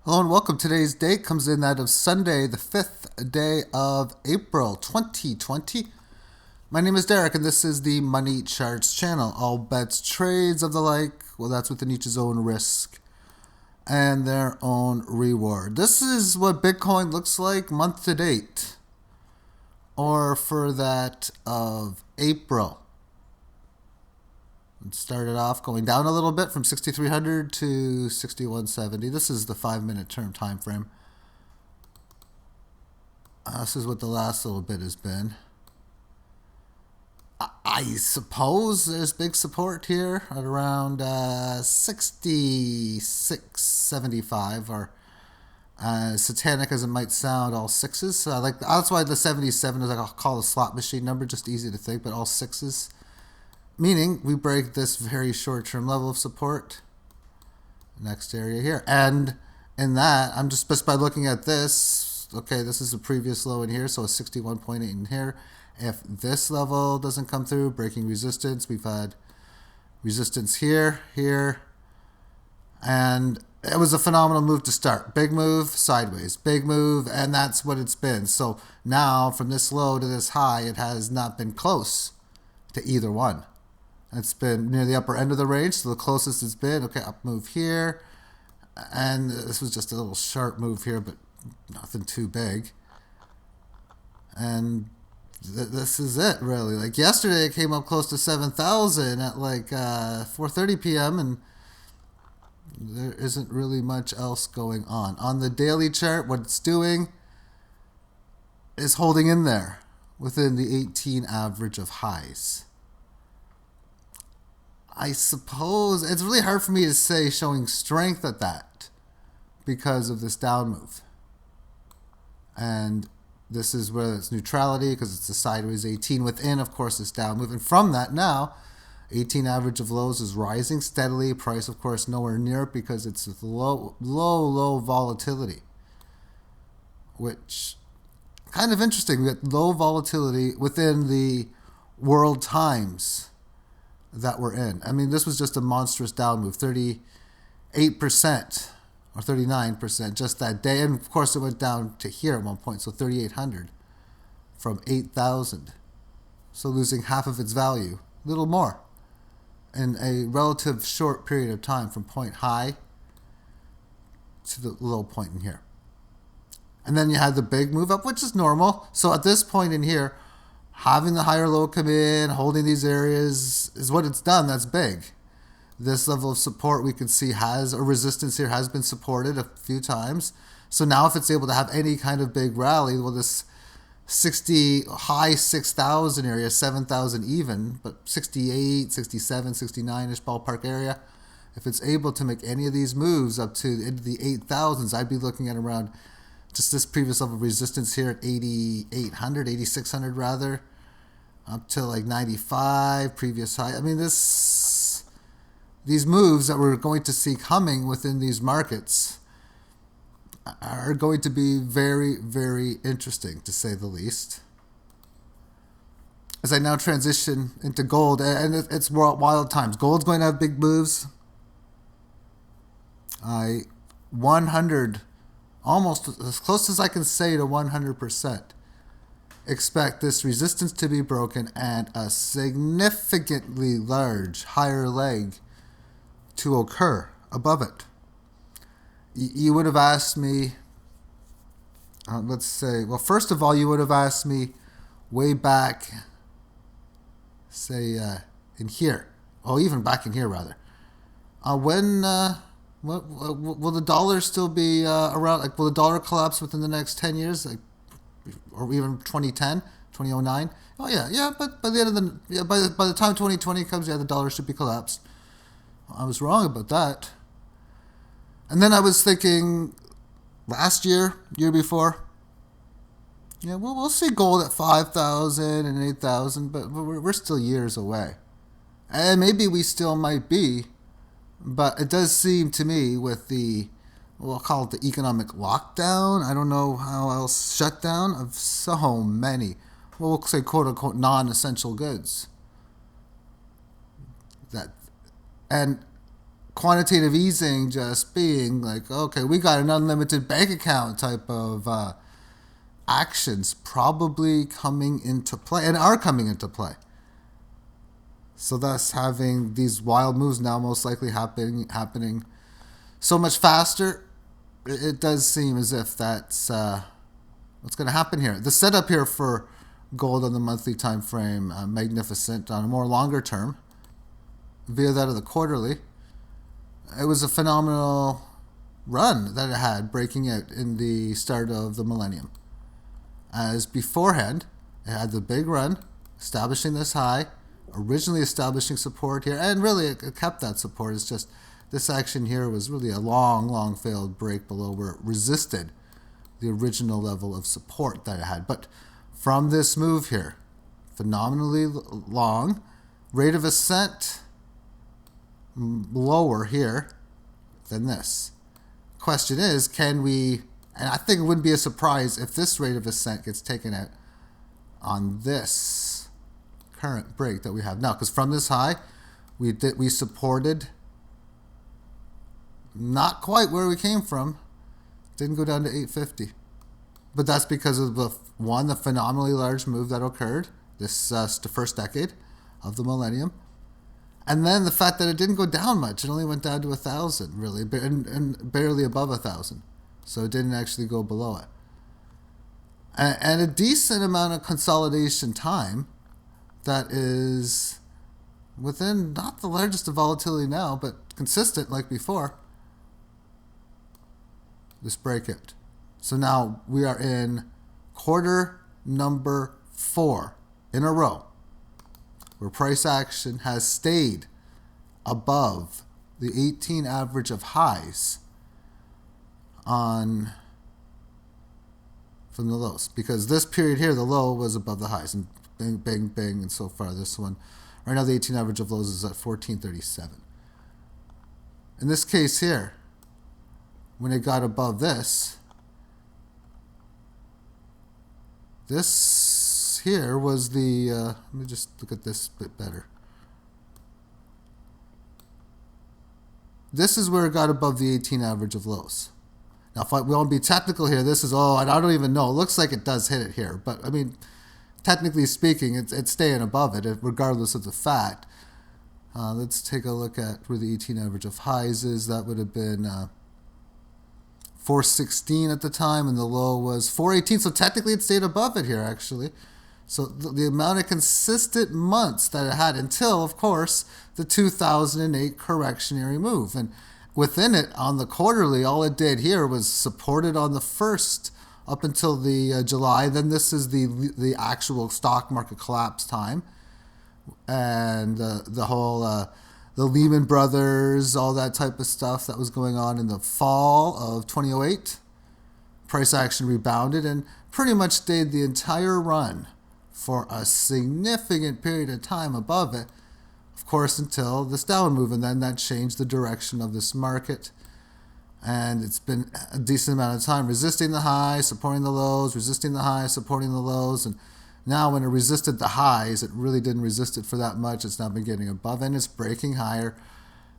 Hello and welcome. Today's date comes in that of Sunday, the 5th day of April 2020. My name is Derek and this is the Money Charts channel. All bets, trades of the like, well, that's within each's own risk and their own reward. This is what Bitcoin looks like month to date, or for that of April. It started off going down a little bit from 6,300 to 6,170. This is the 5-minute term time frame. This is what the last little bit has been. I suppose there's big support here at around 66.75, or as satanic as it might sound, all sixes. That's why the 77 is I'll call a slot machine number, just easy to think, but all sixes. Meaning we break this very short-term level of support. Next area here. And in that, I'm just by looking at this, okay, this is the previous low in here, so a 61.8 in here. If this level doesn't come through, breaking resistance, we've had resistance here, here, and it was a phenomenal move to start. Big move, sideways, big move, and that's what it's been. So now, from this low to this high, it has not been close to either one. It's been near the upper end of the range, so the closest it's been. Okay, up move here. And this was just a little sharp move here, but nothing too big. And this is it, really. Like yesterday, it came up close to 7,000 at like 4:30 p.m., and there isn't really much else going on. On the daily chart, what it's doing is holding in there within the 18 average of highs. I suppose it's really hard for me to say showing strength at that because of this down move. And this is where it's neutrality because it's a sideways 18 within, of course, this down move. And from that now, 18 average of lows is rising steadily. Price, of course, nowhere near it because it's with low volatility, which kind of interesting. We got low volatility within the world times that we're in. I mean, this was just a monstrous down move, 38% or 39% just that day. And of course, it went down to here at one point, so 3,800 from 8,000. So losing half of its value, a little more, in a relative short period of time from point high to the low point in here. And then you had the big move up, which is normal. So at this point in here, having the higher low come in, holding these areas is what it's done. That's big. This level of support we can see has a resistance here, has been supported a few times. So now if it's able to have any kind of big rally, well, this high 6,000 area, 7,000 even, but 68, 67, 69-ish ballpark area, if it's able to make any of these moves up to into the 8,000s, I'd be looking at around just this previous level of resistance here at 8,800, 8,600 rather, up to like 95, previous high. I mean, these moves that we're going to see coming within these markets are going to be very, very interesting, to say the least. As I now transition into gold, and it's wild times. Gold's going to have big moves. 100, almost as close as I can say to 100%, expect this resistance to be broken and a significantly large higher leg to occur above it. You would have asked me, let's say, well, first of all, you would have asked me way back, say, in here. Oh, even back in here, rather. When will the dollar still be around? Like, will the dollar collapse within the next 10 years, like, or even 2010, 2009? Oh yeah. But by the end of by the time 2020 comes, the dollar should be collapsed. I was wrong about that. And then I was thinking, last year before, we'll see gold at 5,000 and 8,000, but we're still years away, and maybe we still might be. But it does seem to me with we'll call it the economic lockdown, I don't know how else, shutdown of so many, we'll say quote unquote non-essential goods. And quantitative easing just being like, okay, we got an unlimited bank account type of actions probably coming into play and are coming into play. So thus having these wild moves now most likely happening so much faster, it does seem as if that's what's going to happen here. The setup here for gold on the monthly time frame, magnificent. On a more longer term, via that of the quarterly, it was a phenomenal run that it had, breaking out in the start of the millennium. As beforehand, it had the big run, establishing this high, originally establishing support here, and really it kept that support. It's just this action here was really a long failed break below where it resisted the original level of support that it had. But from this move here, phenomenally long, rate of ascent lower here than this. Question is, can we, and I think it wouldn't be a surprise if this rate of ascent gets taken out on this current break that we have now, because from this high, we supported not quite where we came from. Didn't go down to 850. But that's because of the phenomenally large move that occurred this the first decade of the millennium. And then the fact that it didn't go down much. It only went down to 1,000, really, and barely above 1,000. So it didn't actually go below it. And a decent amount of consolidation time that is within not the largest of volatility now, but consistent like before. This breakout. So now we are in quarter number 4 in a row where price action has stayed above the 18 average of highs from the lows. Because this period here, the low was above the highs, and bang, bang, bang, and so far this one. Right now the 18 average of lows is at 1437. In this case here, when it got above this here was the, let me just look at this a bit better. This is where it got above the 18 average of lows. Now, if we want to be technical here, this is, I don't even know. It looks like it does hit it here. But, I mean, technically speaking, it's staying above it, regardless of the fact. Let's take a look at where the 18 average of highs is. That would have been 416 at the time, and the low was 418. So technically it stayed above it here, actually. So the amount of consistent months that it had until, of course, the 2008 correctionary move. And within it, on the quarterly, all it did here was supported on the first up until the July. Then this is the actual stock market collapse time. And the whole the Lehman Brothers, all that type of stuff that was going on in the fall of 2008. Price action rebounded and pretty much stayed the entire run for a significant period of time above it, of course, until this down move, and then that changed the direction of this market. And it's been a decent amount of time resisting the highs, supporting the lows, resisting the highs, supporting the lows, and now when it resisted the highs, it really didn't resist it for that much. It's now been getting above and it's breaking higher.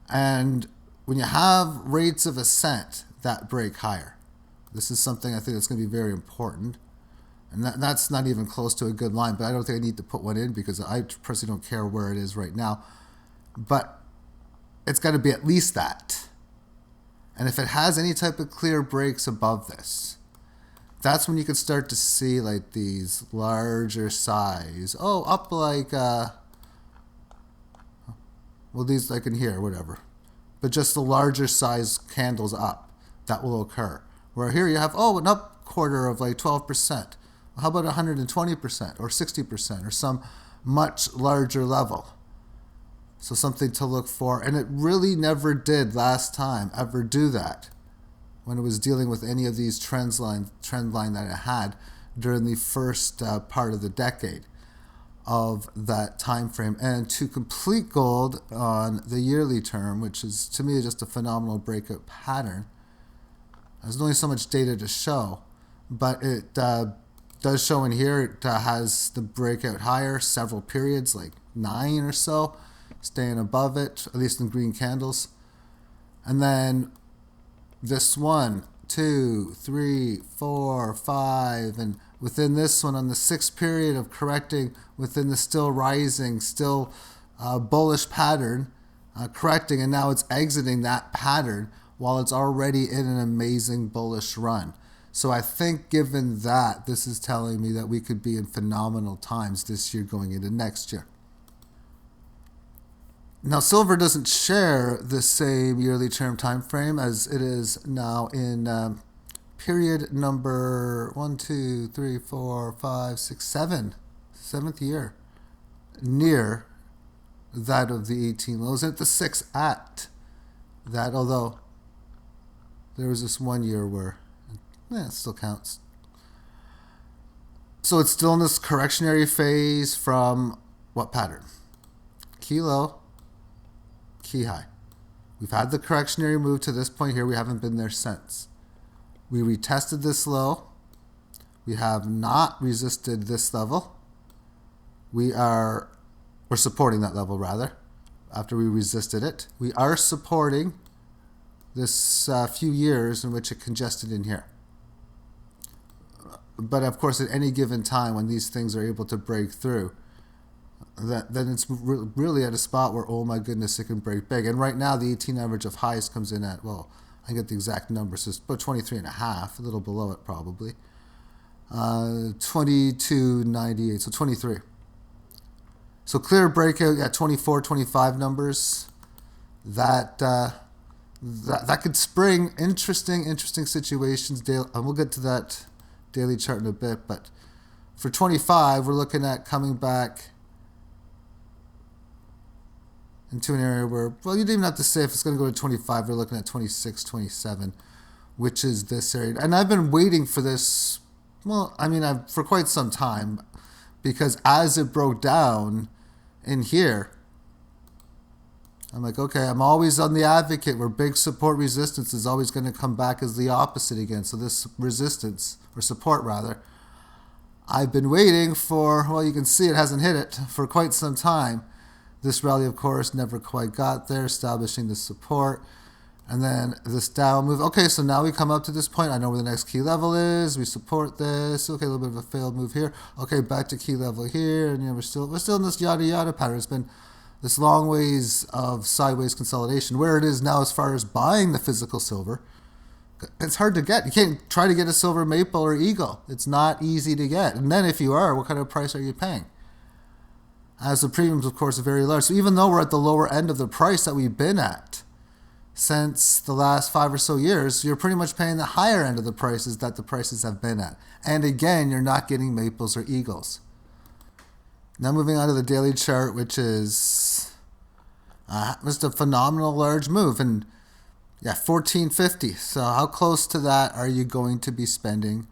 And when you have rates of ascent that break higher, this is something I think that's going to be very important. And that's not even close to a good line, but I don't think I need to put one in because I personally don't care where it is right now. But it's got to be at least that. And if it has any type of clear breaks above this, that's when you could start to see like these larger size. Up like, these like in here, whatever. But just the larger size candles up, that will occur. Where here you have, an up quarter of like 12%. How about 120% or 60% or some much larger level? So something to look for. And it really never did last time ever do that when it was dealing with any of these trend line that it had during the first part of the decade of that time frame. And to complete gold on the yearly term, which is to me just a phenomenal breakout pattern, there's only so much data to show, but it does show in here. It has the breakout higher, several periods, like 9 or so, staying above it, at least in green candles. And then this 1, 2, 3, 4, 5, and within this one on the 6th period of correcting within the still rising, still bullish pattern, correcting, and now it's exiting that pattern while it's already in an amazing bullish run. So I think given that, this is telling me that we could be in phenomenal times this year going into next year. Now, silver doesn't share the same yearly term time frame as it is now in period number 1, 2, 3, 4, 5, 6, 7, 7th year, near that of the 18 lows, and at the 6th at that, although there was this 1 year where it still counts. So it's still in this correctionary phase from what pattern? Key low, key high. We've had the correctionary move to this point here. We haven't been there since. We retested this low. We have not resisted this level. We're supporting that level rather after we resisted it. We are supporting this few years in which it congested in here. But of course, at any given time when these things are able to break through, then it's really at a spot where, oh my goodness, it can break big. And right now, the 18 average of highs comes in at, well, I get the exact number, so it's about 23.5, a little below it probably. 22.98, so 23. So clear breakout at 24, 25 numbers. That could spring interesting situations. And we'll get to that daily chart in a bit, but for 25, we're looking at coming back into an area where, well, you don't even have to say if it's going to go to 25. We're looking at 26, 27, which is this area. And I've been waiting for this, well, I mean, for quite some time, because as it broke down in here, I'm like, okay, I'm always on the advocate where big support resistance is always going to come back as the opposite again. So this resistance, or support rather, I've been waiting for, well, you can see it hasn't hit it for quite some time. This rally, of course, never quite got there, establishing the support. And then this down move. Okay, so now we come up to this point. I know where the next key level is. We support this. Okay, a little bit of a failed move here. Okay, back to key level here. And we're still in this yada yada pattern. It's been this long ways of sideways consolidation. Where it is now as far as buying the physical silver, it's hard to get. You can't try to get a silver maple or eagle. It's not easy to get. And then if you are, what kind of price are you paying? As the premiums, of course, are very large. So even though we're at the lower end of the price that we've been at since the last 5 or so years, you're pretty much paying the higher end of the prices that the prices have been at. And again, you're not getting maples or eagles. Now moving on to the daily chart, which is just a phenomenal large move. And yeah, 1450. So how close to that are you going to be spending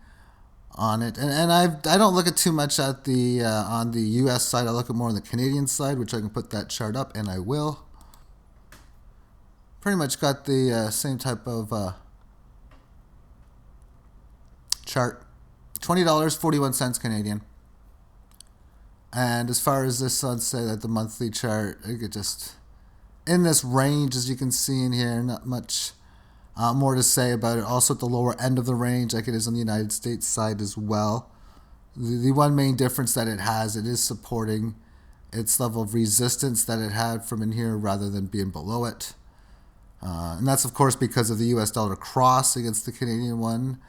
on it? And I don't look at too much at the on the U.S. side. I look at more on the Canadian side, which I can put that chart up, and I will. Pretty much got the same type of chart. $20.41 Canadian. And as far as this, I'd say that the monthly chart, I could just in this range, as you can see in here, not much more to say about it. Also at the lower end of the range, like it is on the United States side as well. The one main difference that it has, it is supporting its level of resistance that it had from in here rather than being below it. And that's, of course, because of the US dollar cross against the Canadian one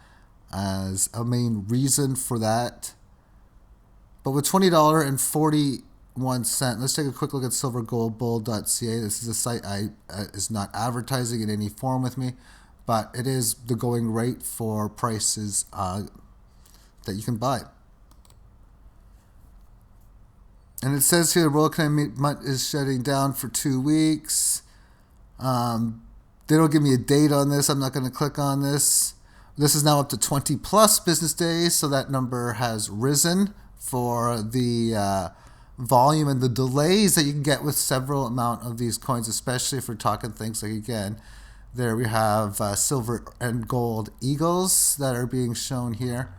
as a main reason for that. But with $20.41, let's take a quick look at silvergoldbull.ca. This is a site is not advertising in any form with me, but it is the going rate for prices that you can buy. And it says here the World Economic Month is shutting down for 2 weeks. They don't give me a date on this. I'm not going to click on this. This is now up to 20 plus business days, so that number has risen for the volume and the delays that you can get with several amount of these coins, especially if we're talking things like, again, there we have silver and gold eagles that are being shown here.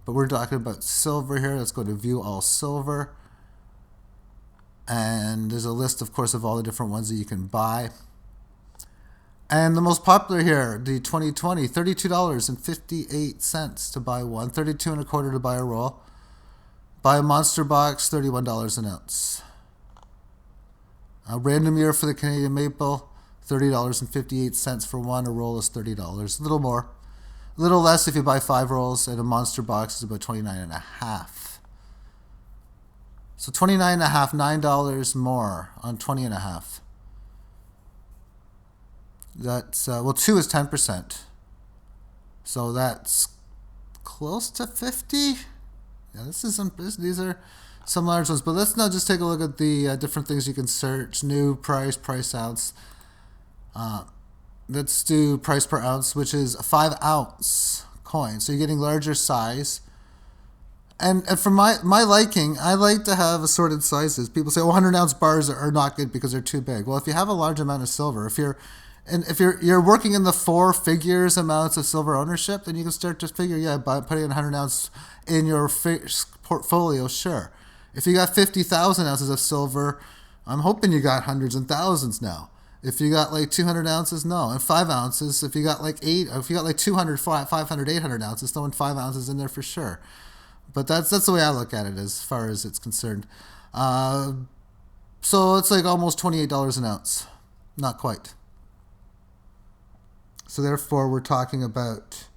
But we're talking about silver here. Let's go to view all silver. And there's a list, of course, of all the different ones that you can buy. And the most popular here, the 2020, $32.58 to buy one, 32 and a quarter to buy a roll. Buy a monster box, $31 an ounce. A random year for the Canadian maple, $30.58 for one. A roll is $30. A little more. A little less if you buy 5 rolls, and a monster box is about $29.50. So $29.50, $9 more on $20.50. That's, well, 2 is 10%. So that's close to 50. Yeah, these are some large ones. But let's now just take a look at the different things you can search. New price, price ounce. Let's do price per ounce, which is a 5-ounce coin. So you're getting larger size. And for my liking, I like to have assorted sizes. People say, 100-ounce bars are not good because they're too big. Well, if you have a large amount of silver, if you're working in the 4 figures amounts of silver ownership, then you can start to figure, yeah, by putting 100 ounce in your portfolio, sure. If you got 50,000 ounces of silver, I'm hoping you got hundreds and thousands now. If you got like 200 ounces, no. And 5 ounces, if you got like 200, 500, 800 ounces, throwing 5 ounces in there for sure. But that's the way I look at it as far as it's concerned. So it's like almost $28 an ounce. Not quite. So therefore, we're talking about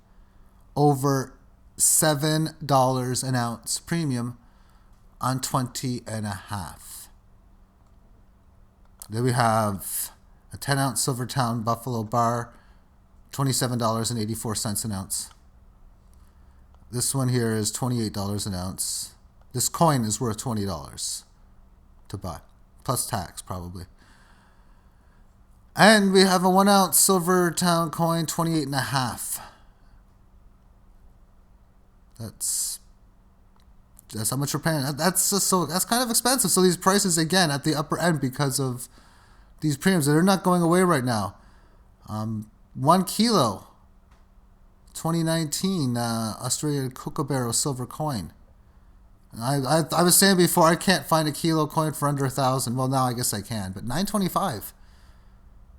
over $7 an ounce premium on 20.5. Then we have a 10-ounce Silvertown Buffalo Bar, $27.84 an ounce. This one here is $28 an ounce. This coin is worth $20 to buy, plus tax probably. And we have a 1-ounce Silvertown coin, 28.5. That's how much we're paying. That's kind of expensive. So these prices again at the upper end because of these premiums. They're not going away right now. 1 kilo, 2019 Australian Kookaburra silver coin. I was saying before, I can't find a kilo coin for under 1,000. Well, now I guess I can, but $9.25.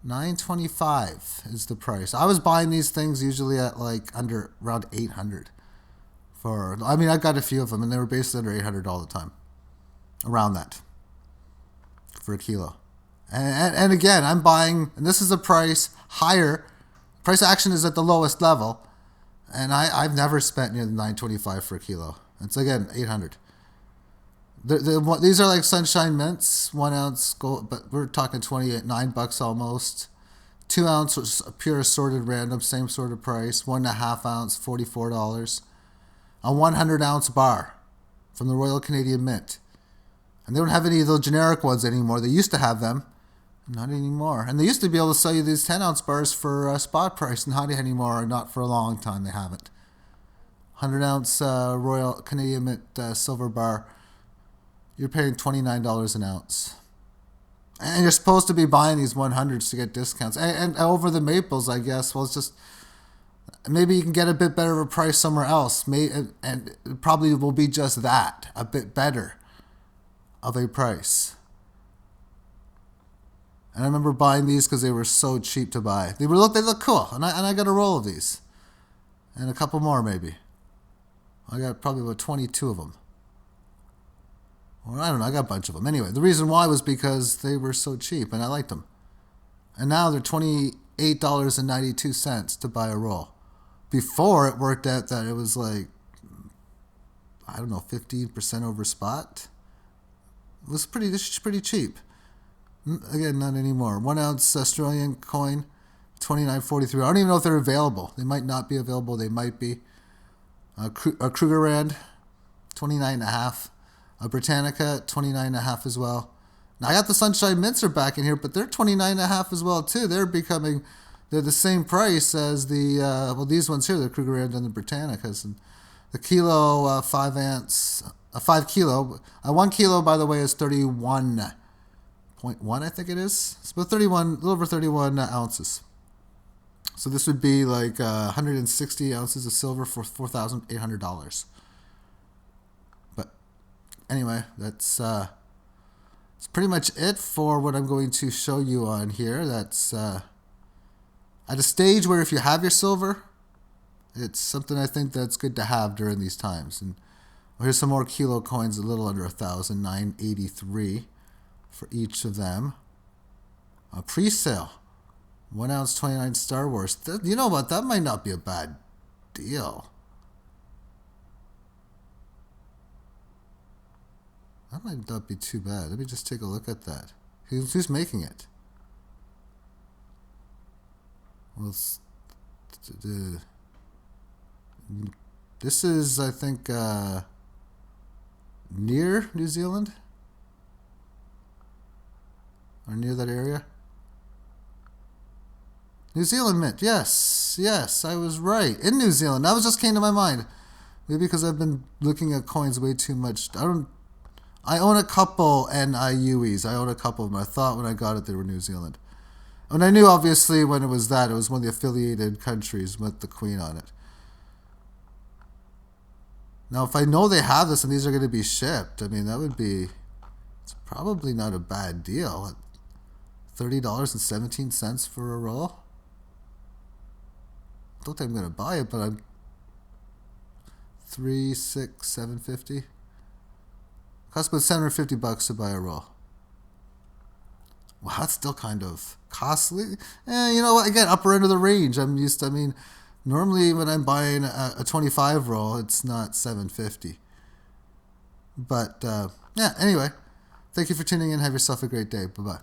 $9.25 is the price. I was buying these things usually at like around 800. I got a few of them, and they were basically under 800 all the time. Around that for a kilo. And again, I'm buying, and this is a price higher. Price action is at the lowest level, and I've never spent near the $9.25 for a kilo. It's again 800. These are like Sunshine Mints, 1 ounce gold, but we're talking $9 almost. 2 ounce was a pure assorted random, same sort of price. 1.5 ounce, $44. A 100 ounce bar from the Royal Canadian Mint. And they don't have any of those generic ones anymore. They used to have them. Not anymore. And they used to be able to sell you these 10 ounce bars for a spot price, and not anymore, not for a long time. They haven't. 100 ounce Royal Canadian Mint silver bar. You're paying $29 an ounce. And you're supposed to be buying these 100s to get discounts. And over the maples, I guess, well, it's just, maybe you can get a bit better of a price somewhere else. And it probably will be just that, a bit better of a price. And I remember buying these because they were so cheap to buy. They look cool. And I got a roll of these. And a couple more maybe. I got probably about 22 of them. Or I don't know, I got a bunch of them. Anyway, the reason why was because they were so cheap and I liked them. And now they're $28.92 to buy a roll. Before it worked out that it was like, I don't know, 15% over spot. It was pretty cheap. Again, not anymore. 1 ounce Australian coin, $29.43. I don't even know if they're available. They might not be available. They might be. A Krugerrand, $29.5. A Britannica, $29.5 as well. Now I got the Sunshine Mints are back in here, but they're $29.5 as well too. They're the same price as the these ones here, the Krugerrand and the Britannicas. And the kilo 5 ounce, 5 kilo, 1 kilo by the way is 31.1, I think it is. It's about 31, a little over 31 ounces. So this would be like 160 ounces of silver for $4,800. Anyway, that's pretty much it for what I'm going to show you on here. That's at a stage where if you have your silver, it's something I think that's good to have during these times. And here's some more kilo coins, a little under 1,000, 983 for each of them. A pre-sale, 1 ounce 29 Star Wars. You know what? That might not be a bad deal. That might not be too bad. Let me just take a look at that. Who's making it? Well, this is, I think, near New Zealand? Or near that area? New Zealand Mint, yes, I was right. In New Zealand, that was just came to my mind. Maybe because I've been looking at coins way too much. I own a couple NIUEs. I own a couple of them. I thought when I got it they were New Zealand. And I knew obviously when it was one of the affiliated countries with the Queen on it. Now if I know they have this and these are going to be shipped, I mean it's probably not a bad deal. $30.17 for a roll. I don't think I'm going to buy it, but I'm $3, $6, $7.50. Costs about $750 to buy a roll. Wow, that's still kind of costly. You know what? Again, upper end of the range. Normally when I'm buying a 25 roll, it's not $750. But yeah, anyway, thank you for tuning in. Have yourself a great day. Bye-bye.